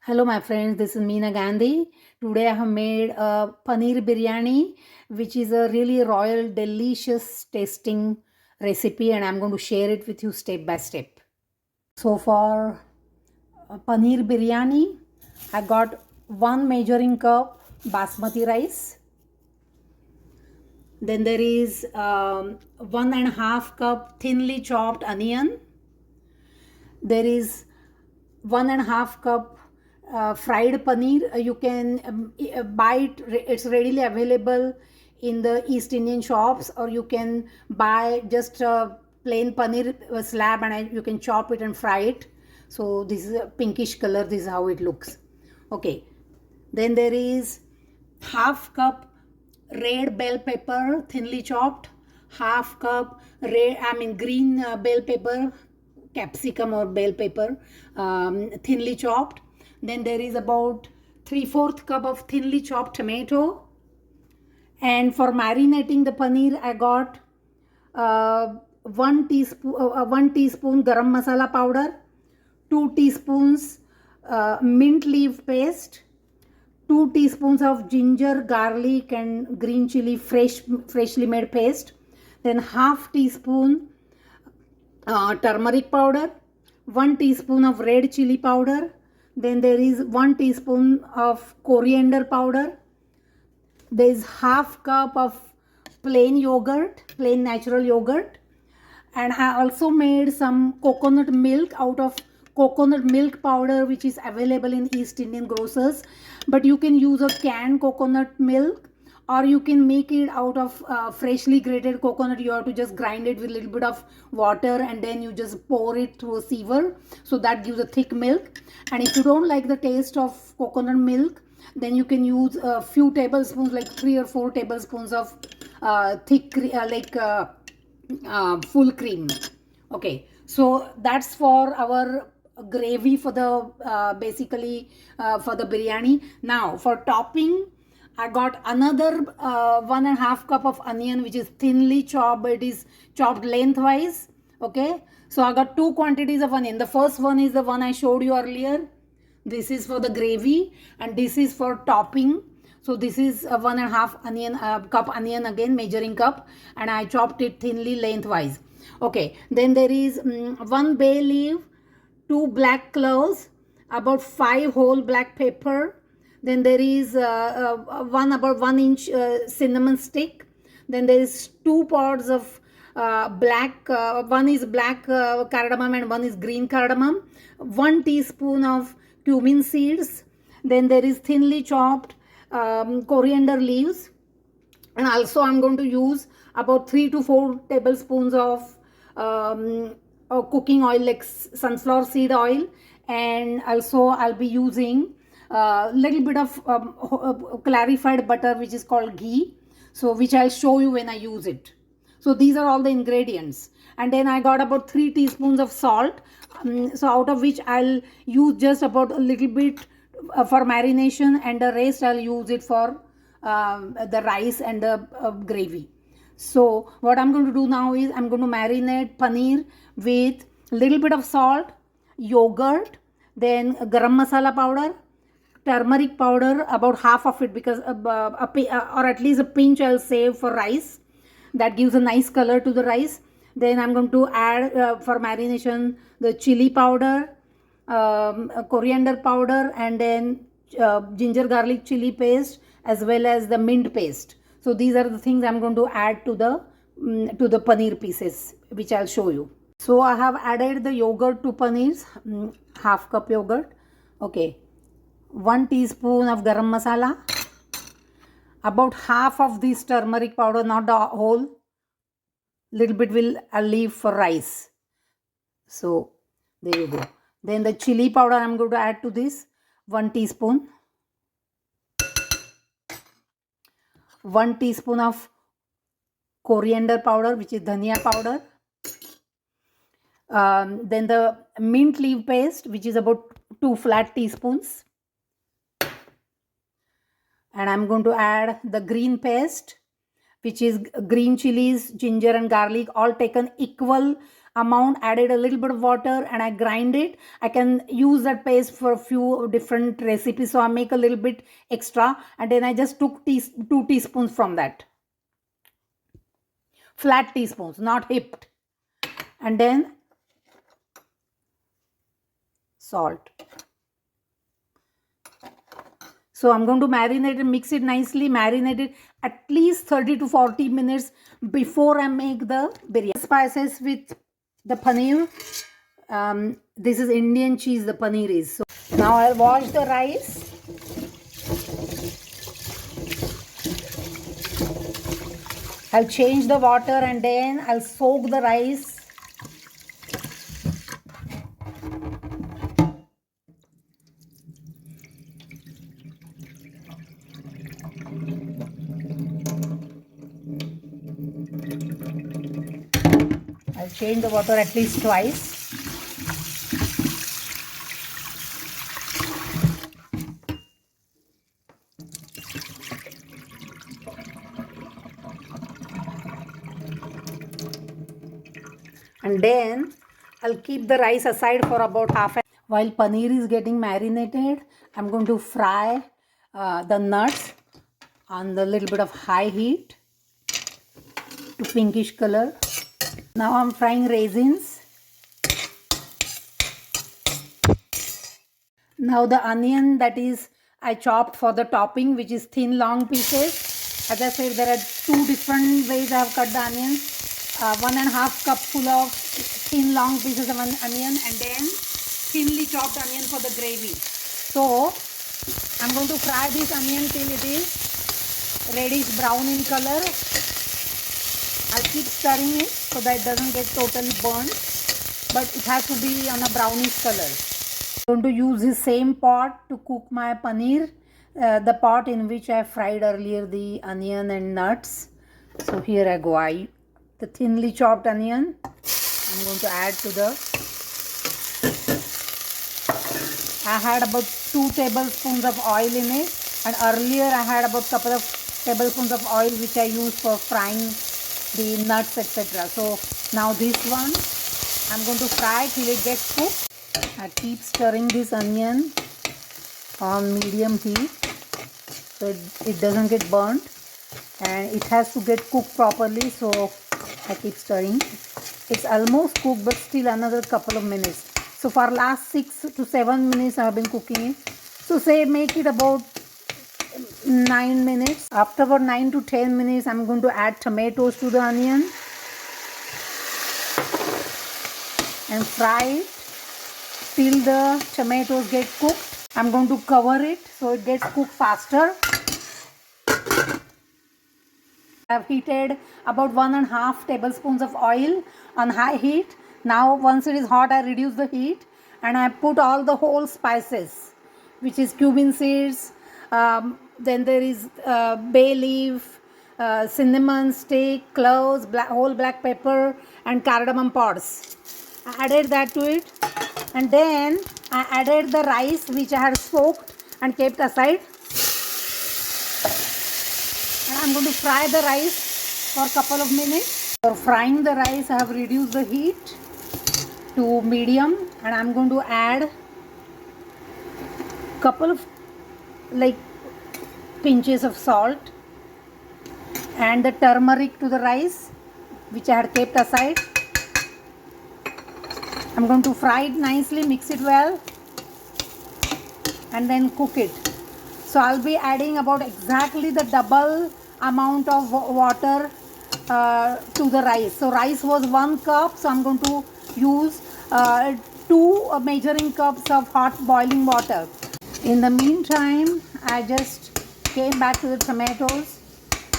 Hello, my friends. This is Meena Gandhi. Today I have made a Paneer Biryani, which is a really royal, delicious tasting recipe, and I'm going to share it with you step by step. So, for Paneer Biryani, I got one measuring cup basmati rice. Then there is 1.5 cup thinly chopped onion. There is 1.5 cup fried paneer. You can buy it, it's readily available in the East Indian shops, or you can buy just a plain paneer slab and you can chop it and fry it. So this is a pinkish color, this is how it looks. Okay, then there is half cup red bell pepper thinly chopped, half cup green bell pepper, capsicum or bell pepper, thinly chopped. Then there is about 3/4 cup of thinly chopped tomato. And for marinating the paneer, I got uh, 1 teaspoon garam masala powder, 2 teaspoons mint leaf paste, 2 teaspoons of ginger, garlic, and green chili freshly made paste. Then half teaspoon turmeric powder, 1 teaspoon of red chili powder. Then there is 1 teaspoon of coriander powder. There is half cup of plain yogurt, plain natural yogurt. And I also made some coconut milk out of coconut milk powder, which is available in East Indian grocers. But you can use a canned coconut milk, or you can make it out of freshly grated coconut. You have to just grind it with a little bit of water, and then you just pour it through a sieve, so that gives a thick milk. And if you don't like the taste of coconut milk, then you can use a few tablespoons, like 3 or 4 tablespoons of thick full cream. Okay, so that's for our gravy for the basically for the biryani. Now for topping, I got another 1.5 cup of onion, which is thinly chopped. It is chopped lengthwise. Okay, so I got two quantities of onion. The first one is the one I showed you earlier. This is for the gravy, and this is for topping. So this is a 1.5 cup onion, again measuring cup, and I chopped it thinly lengthwise. Okay, then there is 1 bay leaf, 2 black cloves, about 5 whole black pepper. Then there is about 1 inch cinnamon stick. Then there is 2 pods of black, one is black cardamom and one is green cardamom, 1 teaspoon of cumin seeds. Then there is thinly chopped coriander leaves. And also I'm going to use about 3 to 4 tablespoons of cooking oil, like sunflower seed oil. And also I'll be using a little bit of clarified butter, which is called ghee, so which I'll show you when I use it. So these are all the ingredients. And then I got about 3 teaspoons of salt, so out of which I'll use just about a little bit for marination, and the rest I'll use it for the rice and the gravy. So what I'm going to do now is I'm going to marinate paneer with little bit of salt, yogurt, then garam masala powder, turmeric powder, about half of it, because or at least a pinch I'll save for rice. That gives a nice color to the rice. Then I'm going to add for marination the chili powder, coriander powder, and then ginger garlic chili paste, as well as the mint paste. So these are the things I'm going to add to the paneer pieces, which I'll show you. So I have added the yogurt to paneers, half cup yogurt. Okay, 1 teaspoon of garam masala, about half of this turmeric powder, not the whole, little bit will I'll leave for rice. So there you go. Then the chili powder I'm going to add to this, 1 teaspoon. 1 teaspoon of coriander powder, which is dhania powder. Then the mint leaf paste, which is about 2 flat teaspoons. And I'm going to add the green paste, which is green chilies, ginger and garlic, all taken equal amount, added a little bit of water, and I grind it. I can use that paste for a few different recipes, so I make a little bit extra, and then I just took 2 teaspoons from that. Flat teaspoons, not hipped. And then salt. So I'm going to marinate and mix it nicely, marinate it at least 30 to 40 minutes before I make the biryani. Spices with the paneer. This is Indian cheese, the paneer is. So now I'll wash the rice. I'll change the water and then I'll soak the rice. I'll change the water at least twice. And then I'll keep the rice aside for about half an hour. While paneer is getting marinated, I'm going to fry the nuts on the little bit of high heat to pinkish color. Now I'm frying raisins. Now the onion that is I chopped for the topping, which is thin long pieces. As I said, there are 2 different ways I have cut the onions. 1.5 cup full of thin long pieces of onion, and then thinly chopped onion for the gravy. So I'm going to fry this onion till it is reddish brown in color. I'll keep stirring it so that it doesn't get totally burnt, but it has to be on a brownish color. I'm going to use the same pot to cook my paneer, the pot in which I fried earlier the onion and nuts. So here I go. The thinly chopped onion I'm going to add to the. I had about 2 tablespoons of oil in it, and earlier I had about couple of tablespoons of oil which I used for frying the nuts, etc. So now this one I'm going to fry till it gets cooked. I keep stirring this onion on medium heat so it doesn't get burnt, and it has to get cooked properly, so I keep stirring. It's almost cooked, but still another couple of minutes. So for last 6 to 7 minutes I have been cooking it. So say make it about 9 minutes. After about 9 to 10 minutes I'm going to add tomatoes to the onion and fry it till the tomatoes get cooked. I'm going to cover it so it gets cooked faster. I've heated about 1.5 tablespoons of oil on high heat. Now once it is hot, I reduce the heat and I put all the whole spices, which is cumin seeds, then there is bay leaf, cinnamon stick, cloves, whole black pepper and cardamom pods. I added that to it, and then I added the rice which I had soaked and kept aside. And I'm going to fry the rice for a couple of minutes. For frying the rice, I have reduced the heat to medium, and I'm going to add couple of pinches of salt and the turmeric to the rice which I had kept aside. I'm going to fry it nicely, mix it well, and then cook it. So I'll be adding about exactly the double amount of water to the rice. So rice was 1 cup, so I'm going to use 2 measuring cups of hot boiling water. In the meantime, I just came back to the tomatoes,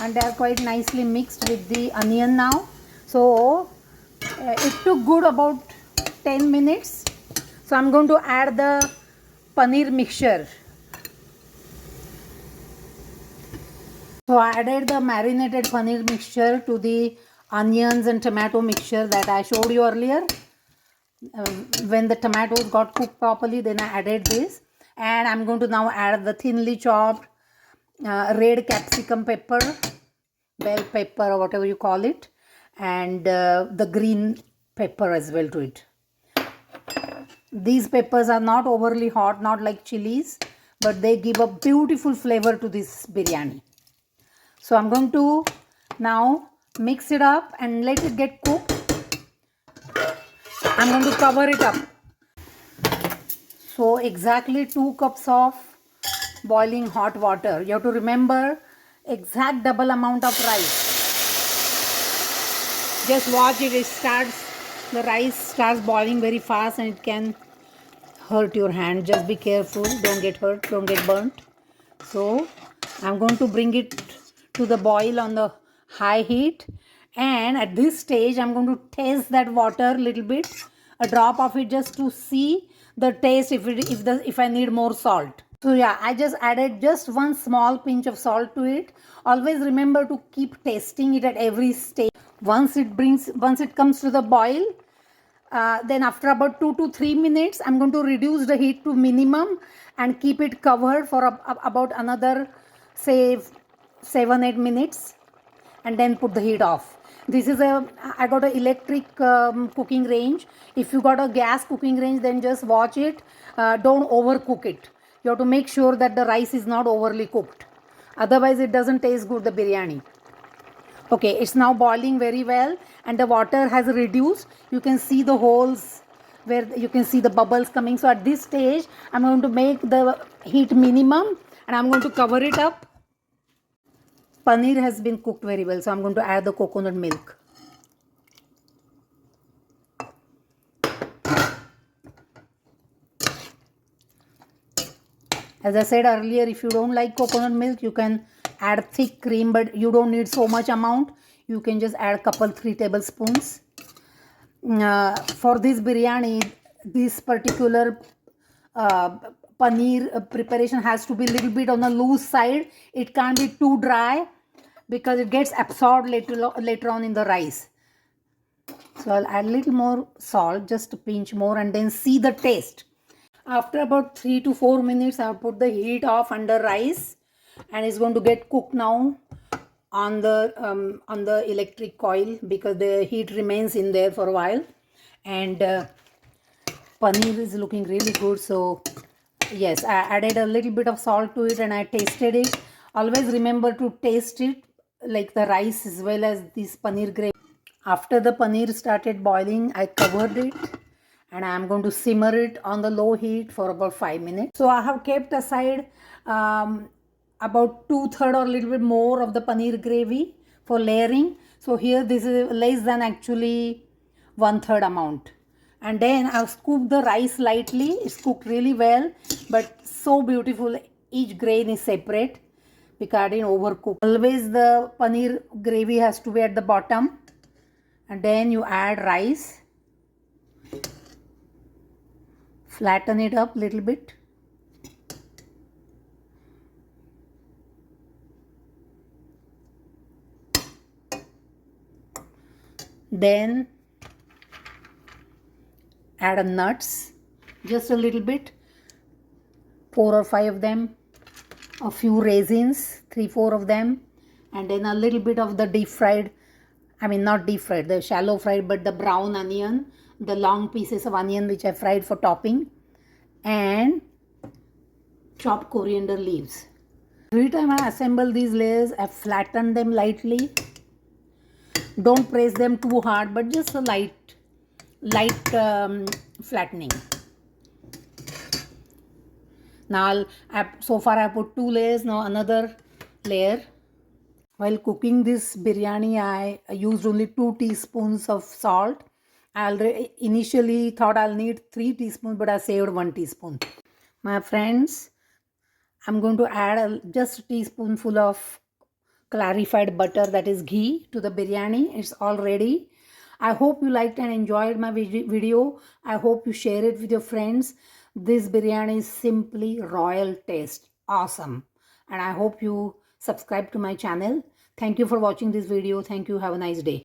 and they are quite nicely mixed with the onion now. So it took good about 10 minutes. So I'm going to add the paneer mixture. So I added the marinated paneer mixture to the onions and tomato mixture that I showed you earlier. When the tomatoes got cooked properly, then I added this, and I'm going to now add the thinly chopped red capsicum pepper, bell pepper or whatever you call it, and the green pepper as well to it. These peppers are not overly hot, not like chilies, but they give a beautiful flavor to this biryani. So I'm going to now mix it up and let it get cooked. I'm going to cover it up. So exactly 2 cups of boiling hot water. You have to remember exact double amount of rice. Just watch it, the rice starts boiling very fast and it can hurt your hand. Just be careful, don't get hurt, don't get burnt. So I'm going to bring it to the boil on the high heat, and at this stage I'm going to taste that water a little bit, a drop of it, just to see the taste, if I need more salt. So yeah, I just added just one small pinch of salt to it. Always remember to keep tasting it at every stage. Once it comes to the boil, then after about 2 to 3 minutes, I'm going to reduce the heat to minimum and keep it covered for about another, say, 7-8 minutes, and then put the heat off. I got an electric cooking range. If you got a gas cooking range, then just watch it. Don't overcook it. You have to make sure that the rice is not overly cooked. Otherwise, it doesn't taste good, the biryani. Okay, it's now boiling very well and the water has reduced. You can see the holes where you can see the bubbles coming. So at this stage, I'm going to make the heat minimum and I'm going to cover it up. Paneer has been cooked very well, so I'm going to add the coconut milk. As I said earlier, if you don't like coconut milk, you can add thick cream, but you don't need so much amount. You can just add a couple 3 tablespoons. For this biryani, this particular paneer preparation has to be a little bit on the loose side. It can't be too dry because it gets absorbed later on in the rice. So I'll add a little more salt, just a pinch more, and then see the taste. After about 3 to 4 minutes, I'll put the heat off under rice, and it's going to get cooked now on the electric coil because the heat remains in there for a while. And paneer is looking really good. So yes, I added a little bit of salt to it and I tasted it. Always remember to taste it, like the rice as well as this paneer gravy. After the paneer started boiling, I covered it and I am going to simmer it on the low heat for about 5 minutes. So I have kept aside about 2/3 or a little bit more of the paneer gravy for layering. So here this is less than actually 1/3 amount. And then I've scooped the rice lightly. It's cooked really well, but so beautiful. Each grain is separate because I didn't overcook. Always the paneer gravy has to be at the bottom. And then you add rice. Flatten it up a little bit. Then add nuts, just a little bit, 4 or 5 of them, a few raisins, 3-4 of them, and then a little bit of the deep fried, not deep fried, the shallow fried, but the brown onion, the long pieces of onion which I fried for topping, and chopped coriander leaves. Every time I assemble these layers, I flatten them lightly. Don't press them too hard, but just a light flattening. Now so far I put 2 layers, now another layer. While cooking this biryani, I used only 2 teaspoons of salt. I initially thought I'll need 3 teaspoons, but I saved 1 teaspoon. My friends, I'm going to add just a teaspoonful of clarified butter, that is ghee, to the biryani. It's all ready. I hope you liked and enjoyed my video. I hope you share it with your friends. This biryani is simply royal taste. Awesome. And I hope you subscribe to my channel. Thank you for watching this video. Thank you. Have a nice day.